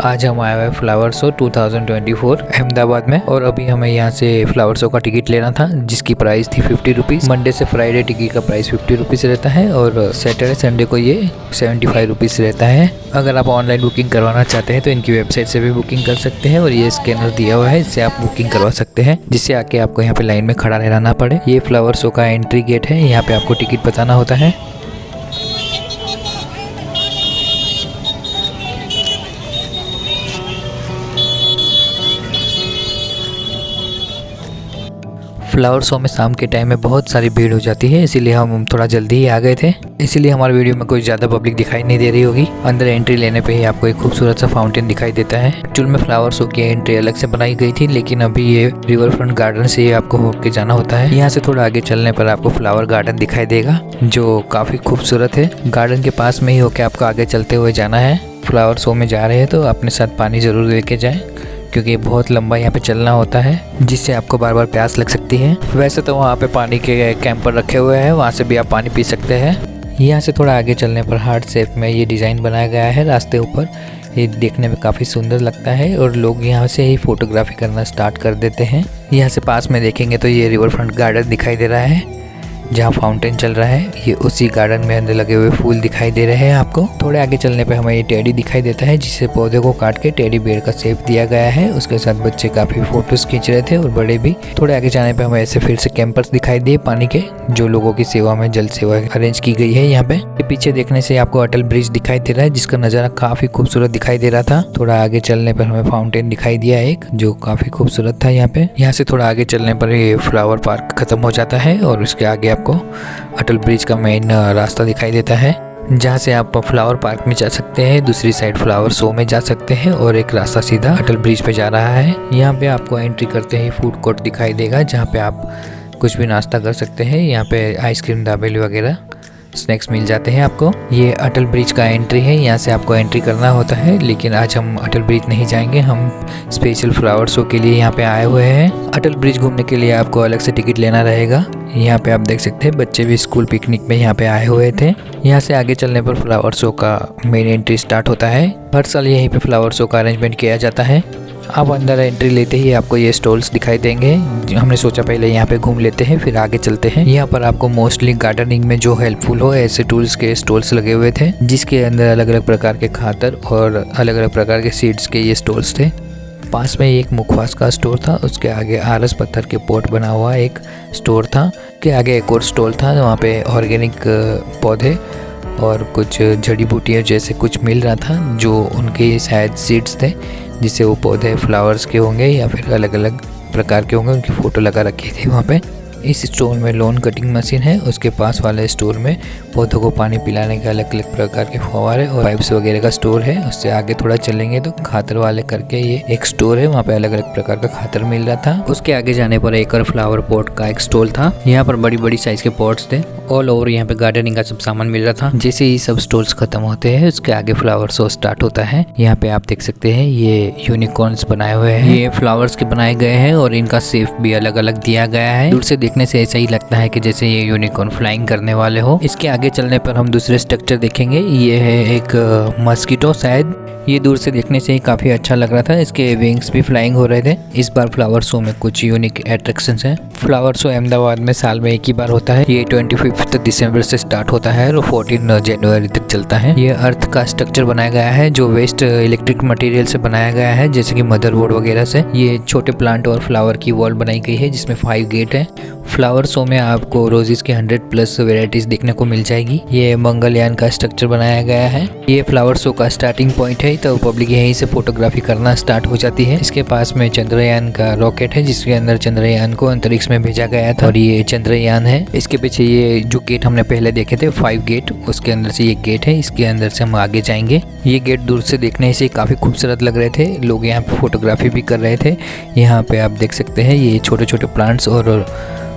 आज हम आए हुए फ्लावर शो 2024 अहमदाबाद में और अभी हमें यहाँ से फ्लावर शो का टिकट लेना था जिसकी प्राइस थी 50 रुपीज़। मंडे से फ्राइडे टिकट का प्राइस 50 रुपीज़ रहता है और सैटरडे संडे को ये 75 रुपीज़ रहता है। अगर आप ऑनलाइन बुकिंग करवाना चाहते हैं तो इनकी वेबसाइट से भी बुकिंग कर सकते हैं और ये स्कैनर दिया हुआ है, इससे आप बुकिंग करवा सकते हैं जिससे आके आपको यहाँ पे लाइन में खड़ा रहना ना पड़े। ये फ्लावर शो का एंट्री गेट है, यहाँ पे आपको टिकट बताना होता है। फ्लावर शो में शाम के टाइम में बहुत सारी भीड़ हो जाती है, इसीलिए हम थोड़ा जल्दी ही आ गए थे। इसीलिए हमारे वीडियो में कोई ज़्यादा पब्लिक दिखाई नहीं दे रही होगी। अंदर एंट्री लेने पे ही आपको एक खूबसूरत सा फाउंटेन दिखाई देता है। एक्चुअल में फ्लावर शो की एंट्री अलग से बनाई गई थी, लेकिन अभी ये रिवर फ्रंट गार्डन से आपको होके जाना होता है। यहाँ से थोड़ा आगे चलने पर आपको फ्लावर गार्डन दिखाई देगा जो काफ़ी खूबसूरत है। गार्डन के पास में ही होके आपको आगे चलते हुए जाना है। फ्लावर शो में जा रहे हैं तो अपने साथ पानी ज़रूर लेके जाएं क्योंकि बहुत लंबा यहाँ पे चलना होता है जिससे आपको बार बार प्यास लग सकती है। वैसे तो वहाँ पे पानी के कैंपर रखे हुए हैं, वहाँ से भी आप पानी पी सकते हैं। यहाँ से थोड़ा आगे चलने पर हार्ट शेप में ये डिज़ाइन बनाया गया है रास्ते ऊपर। ये देखने में काफ़ी सुंदर लगता है और लोग यहाँ से ही फोटोग्राफी करना स्टार्ट कर देते हैं। यहाँ से पास में देखेंगे तो ये रिवर फ्रंट गार्डन दिखाई दे रहा है जहाँ फाउंटेन चल रहा है। ये उसी गार्डन में अंदर लगे हुए फूल दिखाई दे रहे हैं आपको। थोड़े आगे चलने पे हमें ये टेडी दिखाई देता है जिससे पौधे को काट के टेडी बेयर का शेप दिया गया है। उसके साथ बच्चे काफी फोटोज खींच रहे थे और बड़े भी। थोड़े आगे जाने पे हमें ऐसे फिर से कैंपर्स दिखाई दिए पानी के, जो लोगों की सेवा में जल सेवा अरेंज की गई है यहाँ पे। पीछे देखने से आपको अटल ब्रिज दिखाई दे रहा है जिसका नजारा काफी खूबसूरत दिखाई दे रहा था। थोड़ा आगे चलने पर हमें फाउंटेन दिखाई दिया एक जो काफी खूबसूरत था यहाँ पे। यहाँ से थोड़ा आगे चलने पर ये फ्लावर पार्क खत्म हो जाता है और उसके आगे आपको अटल ब्रिज का मेन रास्ता दिखाई देता है जहाँ से आप फ्लावर पार्क में जा सकते हैं, दूसरी साइड फ्लावर शो में जा सकते हैं और एक रास्ता सीधा अटल ब्रिज पे जा रहा है। यहाँ पे आपको एंट्री करते ही फूड कोर्ट दिखाई देगा जहाँ पे आप कुछ भी नाश्ता कर सकते हैं। यहाँ पे आइसक्रीम दाबेली वगैरह स्नैक्स मिल जाते हैं आपको। ये अटल ब्रिज का एंट्री है, यहाँ से आपको एंट्री करना होता है, लेकिन आज हम अटल ब्रिज नहीं जाएंगे, हम स्पेशल फ्लावर शो के लिए यहाँ पे आए हुए हैं। अटल ब्रिज घूमने के लिए आपको अलग से टिकट लेना रहेगा। यहाँ पे आप देख सकते हैं बच्चे भी स्कूल पिकनिक में यहाँ पे आए हुए थे। यहाँ से आगे चलने पर फ्लावर शो का मेन एंट्री स्टार्ट होता है। हर साल यहीं पे फ्लावर शो का अरेंजमेंट किया जाता है। आप अंदर एंट्री लेते ही आपको ये स्टॉल्स दिखाई देंगे। हमने सोचा पहले यहाँ पे घूम लेते हैं फिर आगे चलते हैं। यहाँ पर आपको मोस्टली गार्डनिंग में जो हेल्पफुल हो ऐसे टूल्स के स्टॉल्स लगे हुए थे जिसके अंदर अलग अलग प्रकार के खातर और अलग अलग प्रकार के सीड्स के ये स्टॉल्स थे। पास में एक मुखवास का स्टोर था, उसके आगे आरस पत्थर के पोट बना हुआ एक स्टोर था। के आगे एक और स्टॉल था, वहाँ पे ऑर्गेनिक पौधे और कुछ जड़ी बूटियाँ जैसे कुछ मिल रहा था जो उनके शायद सीड्स थे जिससे वो पौधे फ्लावर्स के होंगे या फिर अलग अलग प्रकार के होंगे। उनकी फ़ोटो लगा रखी थी वहाँ पे। इस स्टोर में लॉन कटिंग मशीन है, उसके पास वाले स्टोर में पौधों को पानी पिलाने के अलग अलग प्रकार के फव्वारे और पाइप्स वगैरह का स्टोर है। उससे आगे थोड़ा चलेंगे तो खातर वाले करके ये एक स्टोर है, वहाँ पे अलग अलग प्रकार का खातर मिल रहा था। उसके आगे जाने पर एक और फ्लावर पॉट का एक स्टॉल था, यहाँ पर बड़ी बड़ी साइज के पॉट्स थे। ऑल ओवर यहाँ पे गार्डनिंग का सब सामान मिल रहा था। जैसे ही सब स्टॉल्स खत्म होते हैं उसके आगे फ्लावर शो स्टार्ट होता है। यहाँ पे आप देख सकते हैं ये यूनिकॉर्न्स बनाए हुए हैं, ये फ्लावर्स के बनाए गए हैं और इनका शेप भी अलग अलग दिया गया है। दूर से देखने से ऐसा ही लगता है कि जैसे ये यूनिकॉर्न फ्लाइंग करने वाले हो। इसके आगे चलने पर हम दूसरे स्ट्रक्चर देखेंगे, ये है एक मस्कीटो शायद। ये दूर से देखने से ही काफ़ी अच्छा लग रहा था, इसके विंग्स भी फ्लाइंग हो रहे थे। इस बार फ्लावर शो में कुछ यूनिक अट्रैक्शंस हैं। फ्लावर शो अहमदाबाद में साल में एक ही बार होता है। ये 25 दिसंबर से स्टार्ट होता है और 14 जनवरी तक चलता है। ये अर्थ का स्ट्रक्चर बनाया गया है जो वेस्ट इलेक्ट्रिक मटेरियल से बनाया गया है जैसे कि मदरबोर्ड वगैरह से। ये छोटे प्लांट और फ्लावर की वॉल बनाई गई है जिसमें 5 गेट है। फ्लावर शो में आपको रोजेस की 100+ वेराइटीज देखने को मिल जाएगी। ये मंगलयान का स्ट्रक्चर बनाया गया है। ये फ्लावर शो का स्टार्टिंग पॉइंट है, तो पब्लिक यहीं से फोटोग्राफी करना स्टार्ट हो जाती है। इसके पास में चंद्रयान का रॉकेट है जिसके अंदर चंद्रयान को अंतरिक्ष में भेजा गया था और ये चंद्रयान है। इसके पीछे ये जो गेट हमने पहले देखे थे 5 गेट, उसके अंदर से ये गेट है, इसके अंदर से हम आगे जाएंगे। ये गेट दूर से देखने से काफ़ी खूबसूरत लग रहे थे, लोग यहाँ पे फोटोग्राफी भी कर रहे थे। यहाँ पे आप देख सकते हैं ये छोटे छोटे प्लांट्स और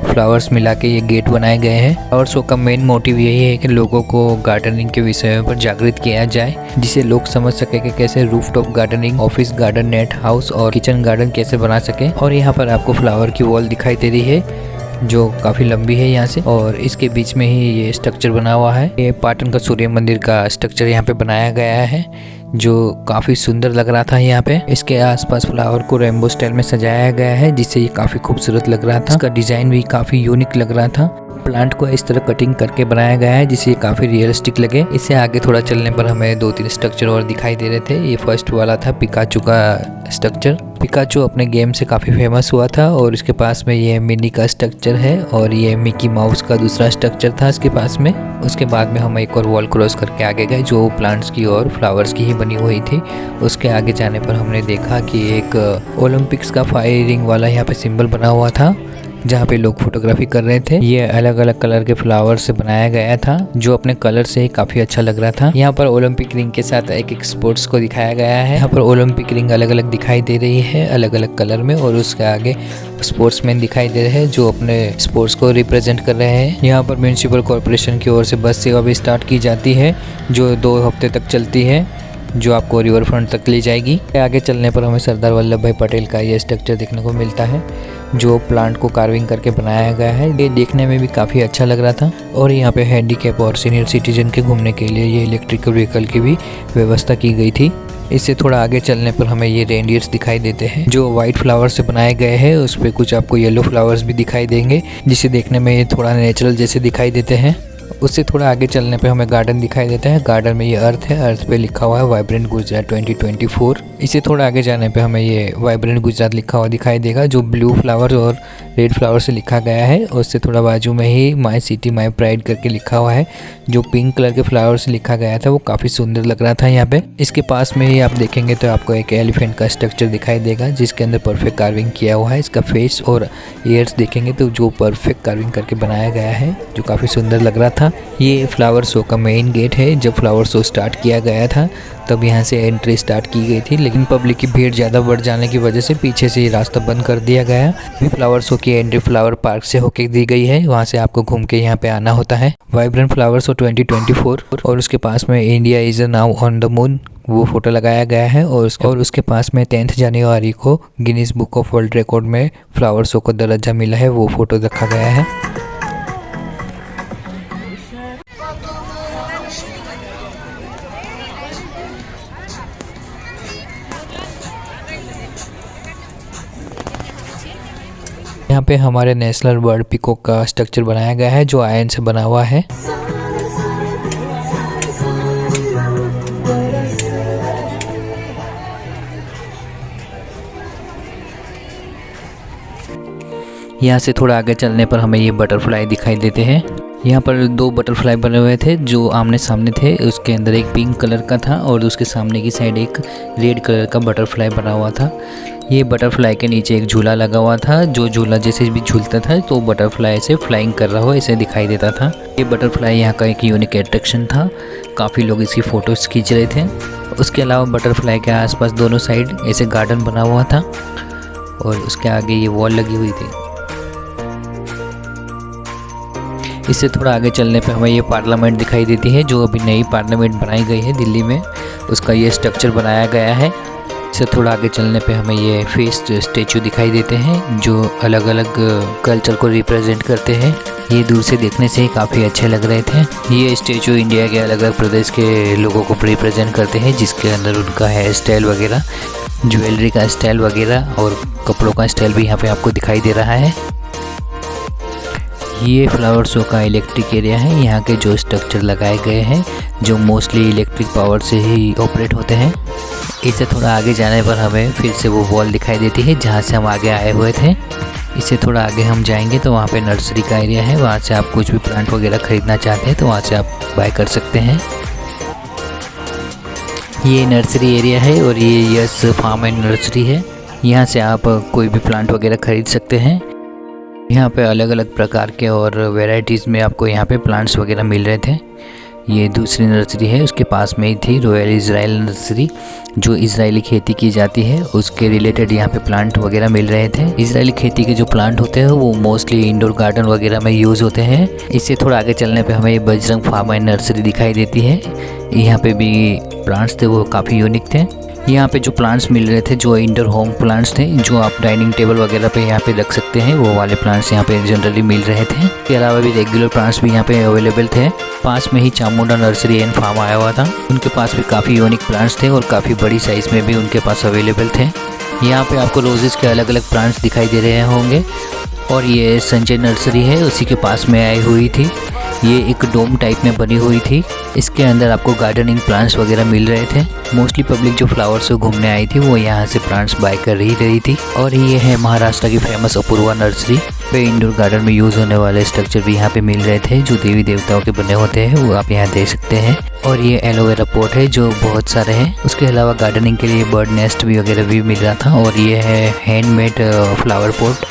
फ्लावर्स मिला के ये गेट बनाए गए हैं। फ्लावर शो का मेन मोटिव यही है कि लोगों को गार्डनिंग के विषय पर जागृत किया जाए जिससे लोग समझ सके कि कैसे rooftop gardening, office garden, net house और किचन गार्डन कैसे बना सके। और यहाँ पर आपको फ्लावर की वॉल दिखाई दे रही है जो काफ़ी लंबी है यहाँ से और इसके बीच में ही ये स्ट्रक्चर बना हुआ है। ये पाटन का सूर्य मंदिर का स्ट्रक्चर यहाँ पे बनाया गया है जो काफ़ी सुंदर लग रहा था। यहाँ पे इसके आसपास फ्लावर को रेनबो स्टाइल में सजाया गया है, जिससे ये काफ़ी खूबसूरत लग रहा था। इसका डिज़ाइन भी काफ़ी यूनिक लग रहा था। प्लांट को इस तरह कटिंग करके बनाया गया है जिससे काफ़ी रियलिस्टिक लगे। इससे आगे थोड़ा चलने पर हमें 2-3 स्ट्रक्चर और दिखाई दे रहे थे। ये फर्स्ट वाला था पिकाचू का स्ट्रक्चर। पिकाचू अपने गेम से काफ़ी फेमस हुआ था और इसके पास में ये मिनी का स्ट्रक्चर है और ये मिकी माउस का दूसरा स्ट्रक्चर था इसके पास में। उसके बाद में हम एक और वॉल क्रॉस करके आगे गए जो प्लांट्स की और फ्लावर्स की ही बनी हुई थी। उसके आगे जाने पर हमने देखा कि एक ओलंपिक्स का फायरिंग वाला यहाँ पे सिंबल बना हुआ था जहाँ पे लोग फोटोग्राफी कर रहे थे। ये अलग अलग कलर के फ्लावर से बनाया गया था जो अपने कलर से ही काफी अच्छा लग रहा था। यहाँ पर ओलंपिक रिंग के साथ एक स्पोर्ट्स को दिखाया गया है। यहाँ पर ओलंपिक रिंग अलग अलग दिखाई दे रही है अलग अलग कलर में और उसके आगे स्पोर्ट्समैन दिखाई दे रहे हैं जो अपने स्पोर्ट्स को रिप्रेजेंट कर रहे हैं। यहाँ पर म्यूनिसिपल कॉर्पोरेशन की ओर से बस सेवा भी स्टार्ट की जाती है जो 2 हफ्ते तक चलती है, जो आपको रिवर फ्रंट तक ले जाएगी। आगे चलने पर हमें सरदार वल्लभ भाई पटेल का ये स्ट्रक्चर देखने को मिलता है जो प्लांट को कार्विंग करके बनाया गया है। ये देखने में भी काफ़ी अच्छा लग रहा था। और यहाँ पे हैंडीकैप और सीनियर सिटीजन के घूमने के लिए ये इलेक्ट्रिकल व्हीकल की भी व्यवस्था की गई थी। इससे थोड़ा आगे चलने पर हमें ये रेनडियर्स दिखाई देते हैं जो वाइट फ्लावर से बनाए गए हैं। उस पर कुछ आपको येलो फ्लावर्स भी दिखाई देंगे जिसे देखने में ये थोड़ा नेचुरल जैसे दिखाई देते हैं। उससे थोड़ा आगे चलने पे हमें गार्डन दिखाई देता है। गार्डन में ये अर्थ है, अर्थ पे लिखा हुआ है वाइब्रेंट गुजरात 2024। इससे थोड़ा आगे जाने पे हमें ये वाइब्रेंट गुजरात लिखा हुआ दिखाई देगा जो ब्लू फ्लावर और रेड फ्लावर से लिखा गया है। उससे थोड़ा बाजू में ही माई सिटी माई प्राइड करके लिखा हुआ है जो पिंक कलर के फ्लावर से लिखा गया था, वो काफ़ी सुंदर लग रहा था यहाँ पे। इसके पास में ही आप देखेंगे तो आपको एक एलिफेंट का स्ट्रक्चर दिखाई देगा जिसके अंदर परफेक्ट कार्विंग किया हुआ है। इसका फेस और ईयर्स देखेंगे तो जो परफेक्ट कार्विंग करके बनाया गया है जो काफ़ी सुंदर लग रहा था। ये फ्लावर शो का मेन गेट है। जब फ्लावर शो स्टार्ट किया गया था तब यहाँ से एंट्री स्टार्ट की गई थी, लेकिन पब्लिक की भीड़ ज़्यादा बढ़ जाने की वजह से पीछे से ये रास्ता बंद कर दिया गया। अभी फ्लावर शो की एंट्री फ्लावर पार्क से होके दी गई है, वहाँ से आपको घूम के यहाँ पे आना होता है। वाइब्रेंट फ्लावर शो 2024 और उसके पास में India is now on the moon वो फोटो लगाया गया है और उसके पास में 10 जनवरी को Guinness book of world record में फ्लावर शो को दर्जा मिला है, वो फोटो रखा गया है। यहाँ पे हमारे नेशनल बर्ड पीकॉक का स्ट्रक्चर बनाया गया है जो आयरन से बना हुआ है। यहाँ से थोड़ा आगे चलने पर हमें ये बटरफ्लाई दिखाई देते हैं। यहाँ पर 2 बटरफ्लाई बने हुए थे जो आमने सामने थे। उसके अंदर एक पिंक कलर का था और उसके सामने की साइड एक रेड कलर का बटरफ्लाई बना हुआ था। ये बटरफ्लाई के नीचे एक झूला लगा हुआ था, जो झूला जैसे भी झूलता था तो बटरफ्लाई ऐसे फ्लाइंग कर रहा हो ऐसे दिखाई देता था। ये बटरफ्लाई यहाँ का एक यूनिक अट्रैक्शन था, काफ़ी लोग इसकी फ़ोटोज़ खींच रहे थे। उसके अलावा बटरफ्लाई के आसपास दोनों साइड ऐसे गार्डन बना हुआ था और उसके आगे ये वॉल लगी हुई थी। इससे थोड़ा आगे चलने पे हमें ये पार्लियामेंट दिखाई देती है जो अभी नई पार्लियामेंट बनाई गई है दिल्ली में, उसका ये स्ट्रक्चर बनाया गया है। इससे थोड़ा आगे चलने पे हमें ये फेस स्टेचू दिखाई देते हैं जो अलग अलग कल्चर को रिप्रेजेंट करते हैं। ये दूर से देखने से ही काफ़ी अच्छे लग रहे थे। ये स्टेचू इंडिया के अलग अलग प्रदेश के लोगों को रिप्रेजेंट करते हैं, जिसके अंदर उनका हेयर स्टाइल वगैरह, ज्वेलरी का स्टाइल वगैरह और कपड़ों का स्टाइल भी यहाँ पे आपको दिखाई दे रहा है। ये फ्लावर शो का इलेक्ट्रिक एरिया है। यहाँ के जो स्ट्रक्चर लगाए गए हैं जो मोस्टली इलेक्ट्रिक पावर से ही ऑपरेट होते हैं। इससे थोड़ा आगे जाने पर हमें फिर से वो वॉल दिखाई देती है जहाँ से हम आगे आए हुए थे। इससे थोड़ा आगे हम जाएंगे तो वहाँ पे नर्सरी का एरिया है, वहाँ से आप कुछ भी प्लांट वगैरह ख़रीदना चाहते हैं तो वहाँ से आप बाय कर सकते हैं। ये नर्सरी एरिया है और ये यस फार्म एंड नर्सरी है। यहाँ से आप कोई भी प्लांट वगैरह ख़रीद सकते हैं। यहाँ पे अलग अलग प्रकार के और वैरायटीज़ में आपको यहाँ पे प्लांट्स वगैरह मिल रहे थे। ये दूसरी नर्सरी है, उसके पास में ही थी रॉयल इज़राइल नर्सरी, जो इजरायली खेती की जाती है उसके रिलेटेड यहाँ पे प्लांट वगैरह मिल रहे थे। इजरायली खेती के जो प्लांट होते हैं वो मोस्टली इंडोर गार्डन वगैरह में यूज़ होते हैं। इससे थोड़ा आगे चलने पे हमें ये बजरंग फार्म एंड नर्सरी दिखाई देती है। यहाँ पे भी प्लांट्स थे वो काफ़ी यूनिक थे। यहाँ पे जो प्लांट्स मिल रहे थे, जो इंडोर होम प्लांट्स थे, जो आप डाइनिंग टेबल वगैरह पे यहाँ पे रख सकते हैं, वो वाले प्लांट्स यहाँ पे जनरली मिल रहे थे। इसके अलावा भी रेगुलर प्लांट्स भी यहाँ पे अवेलेबल थे। पास में ही चामुंडा नर्सरी एंड फार्म आया हुआ था, उनके पास भी काफ़ी यूनिक प्लांट्स थे और काफ़ी बड़ी साइज़ में भी उनके पास अवेलेबल थे। यहाँ पे आपको रोजेज़ के अलग अलग प्लांट्स दिखाई दे रहे होंगे और ये संजय नर्सरी है, उसी के पास में आई हुई थी। ये एक डोम टाइप में बनी हुई थी। इसके अंदर आपको गार्डनिंग प्लांट्स वगैरह मिल रहे थे। मोस्टली पब्लिक जो फ्लावर्स से घूमने आई थी वो यहाँ से प्लांट्स बाय कर ही रही थी। और ये है महाराष्ट्र की फेमस अपूर्वा नर्सरी पे इंडोर गार्डन में यूज़ होने वाले स्ट्रक्चर भी यहाँ पे मिल रहे थे, जो देवी देवताओं के बने होते हैं, वो आप यहाँ देख सकते हैं। और ये एलोवेरा पॉट है जो बहुत सारे हैं। उसके अलावा गार्डनिंग के लिए बर्ड नेस्ट भी वगैरह भी मिल रहा था। और ये है हैंडमेड फ्लावर पॉट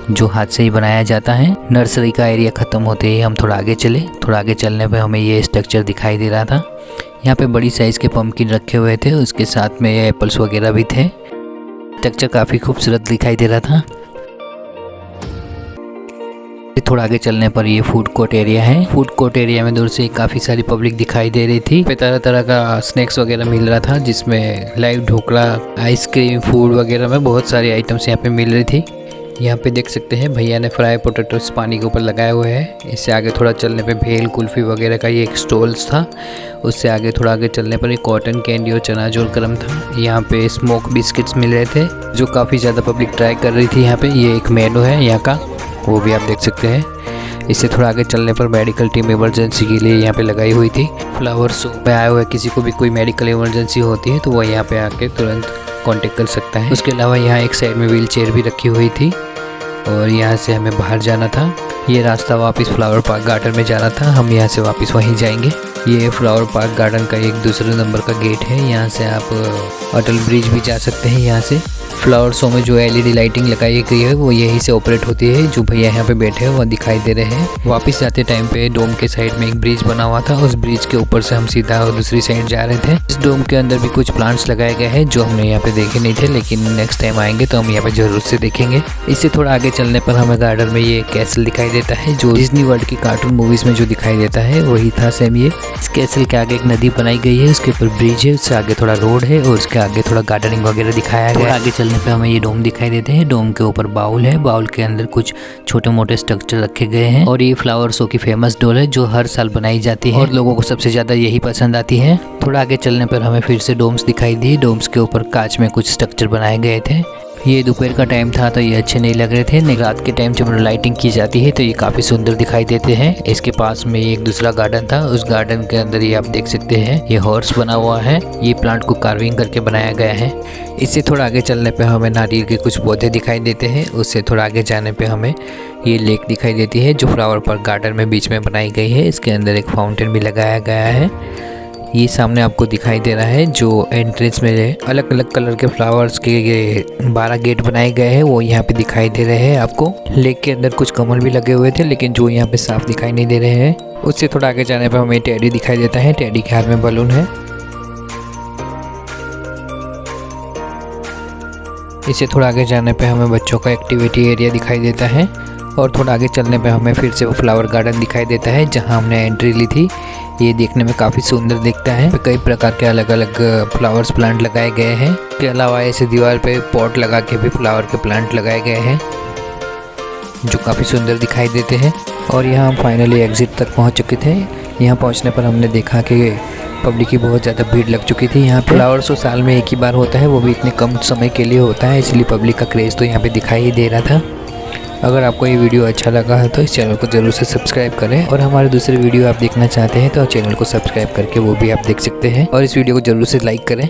जो हाथ से ही बनाया जाता है। नर्सरी का एरिया ख़त्म होते ही हम थोड़ा आगे चले। थोड़ा आगे चलने पे हमें ये स्ट्रक्चर दिखाई दे रहा था। यहाँ पे बड़ी साइज़ के पम्पकिन रखे हुए थे, उसके साथ में ये एप्पल्स वगैरह भी थे। स्ट्रक्चर काफ़ी खूबसूरत दिखाई दे रहा था। थोड़ा आगे चलने पर ये फूड कोर्ट एरिया है। फूड कोर्ट एरिया में दूर से काफ़ी सारी पब्लिक दिखाई दे रही थी। तरह तरह का स्नैक्स वगैरह मिल रहा था, जिसमें लाइव ढोकला, आइसक्रीम, फूड वगैरह में बहुत सारी आइटम्स यहाँ पे मिल रही थी। यहाँ पे देख सकते हैं भैया ने फ्राई पोटैटोस पानी के ऊपर लगाए हुए हैं। इससे आगे थोड़ा चलने पे भेल, कुल्फ़ी वगैरह का ये एक स्टॉल्स था। उससे आगे थोड़ा आगे चलने पर एक कॉटन कैंडी और चना जोर गरम था। यहाँ पे स्मोक बिस्किट्स मिल रहे थे जो काफ़ी ज़्यादा पब्लिक ट्राई कर रही थी। यहाँ पे ये एक मेनू है यहाँ का, वो भी आप देख सकते हैं। इससे थोड़ा आगे चलने पर मेडिकल टीम इमरजेंसी के लिए यहाँ पे लगाई हुई थी। फ्लावर शो में आए हुए किसी को भी कोई मेडिकल इमरजेंसी होती है तो वो यहाँ पे आके तुरंत कांटेक्ट कर सकता है। उसके अलावा यहाँ एक साइड में व्हील चेयर भी रखी हुई थी और यहाँ से हमें बाहर जाना था। ये रास्ता वापस फ्लावर पार्क गार्डन में जाना था, हम यहाँ से वापस वहीं जाएंगे। ये फ्लावर पार्क गार्डन का एक दूसरे नंबर का गेट है। यहाँ से आप अटल ब्रिज भी जा सकते हैं। यहाँ से फ्लावर शो में जो एलईडी लाइटिंग लगाई गई है वो यहीं से ऑपरेट होती है। जो भैया यहाँ पे बैठे हैं वो दिखाई दे रहे हैं। वापस जाते टाइम पे डोम के साइड में एक ब्रिज बना हुआ था, उस ब्रिज के ऊपर से हम सीधा दूसरी साइड जा रहे थे। इस डोम के अंदर भी कुछ प्लांट्स लगाए गए हैं जो हमने यहाँ पे देखे नहीं थे, लेकिन नेक्स्ट टाइम आएंगे तो हम यहाँ पे जरूर से देखेंगे। इससे थोड़ा आगे चलने पर हमें गार्डन में ये कैसल दिखाई देता है, जो डिज्नी वर्ल्ड की कार्टून मूवीज में जो दिखाई देता है वही था सेम ये। इस कैसल के आगे एक नदी बनाई गई है, उसके ऊपर ब्रिज है, उससे आगे थोड़ा रोड है और उसके आगे थोड़ा गार्डनिंग वगैरह दिखाया गया है। आगे चलने पर हमें ये डोम दिखाई देते हैं। डोम के ऊपर बाउल है, बाउल के अंदर कुछ छोटे मोटे स्ट्रक्चर रखे गए हैं। और ये फ्लावर शो की फेमस डोल है जो हर साल बनाई जाती है और लोगों को सबसे ज्यादा यही पसंद आती है। थोड़ा आगे चलने पर हमें फिर से डोम्स दिखाई दिए। डोम्स के ऊपर कांच में कुछ स्ट्रक्चर बनाए गए थे। ये दोपहर का टाइम था तो ये अच्छे नहीं लग रहे थे, नहीं रात के टाइम जब लाइटिंग की जाती है तो ये काफ़ी सुंदर दिखाई देते हैं। इसके पास में एक दूसरा गार्डन था, उस गार्डन के अंदर ये आप देख सकते हैं ये हॉर्स बना हुआ है। ये प्लांट को कार्विंग करके बनाया गया है। इससे थोड़ा आगे चलने पे हमें नारियल के कुछ पौधे दिखाई देते हैं। उससे थोड़ा आगे जाने पे हमें ये लेक दिखाई देती है जो फ्लावर पार्क गार्डन में बीच में बनाई गई है। इसके अंदर एक फाउंटेन भी लगाया गया है। ये सामने आपको दिखाई दे रहा है जो एंट्रेंस में अलग अलग कलर के फ्लावर्स के 12 गेट बनाए गए हैं वो यहाँ पे दिखाई दे रहे हैं आपको। लेक के अंदर कुछ कमल भी लगे हुए थे लेकिन जो यहाँ पे साफ दिखाई नहीं दे रहे हैं। उससे थोड़ा आगे जाने पर हमें टेडी दिखाई देता है। टेडी के हाथ में बलून है। इससे थोड़ा आगे जाने पे हमें बच्चों का एक्टिविटी एरिया दिखाई देता है। और थोड़ा आगे चलने पे हमें फिर से वो फ्लावर गार्डन दिखाई देता है जहां हमने एंट्री ली थी। ये देखने में काफ़ी सुंदर दिखता है। कई प्रकार के अलग अलग फ्लावर्स प्लांट लगाए गए हैं। इसके अलावा ऐसे दीवार पे पॉट लगा के भी फ्लावर के प्लांट लगाए गए हैं जो काफ़ी सुंदर दिखाई देते हैं। और यहाँ हम फाइनली एग्जिट तक पहुँच चुके थे। यहाँ पहुँचने पर हमने देखा कि पब्लिक की बहुत ज़्यादा भीड़ लग चुकी थी। यहाँ फ्लावर शो साल में एक ही बार होता है, वो भी इतने कम समय के लिए होता है, इसलिए पब्लिक का क्रेज़ तो यहाँ पे दिखाई ही दे रहा था। अगर आपको ये वीडियो अच्छा लगा है तो इस चैनल को ज़रूर से सब्सक्राइब करें और हमारे दूसरे वीडियो आप देखना चाहते हैं तो चैनल को सब्सक्राइब करके वो भी आप देख सकते हैं और इस वीडियो को ज़रूर से लाइक करें।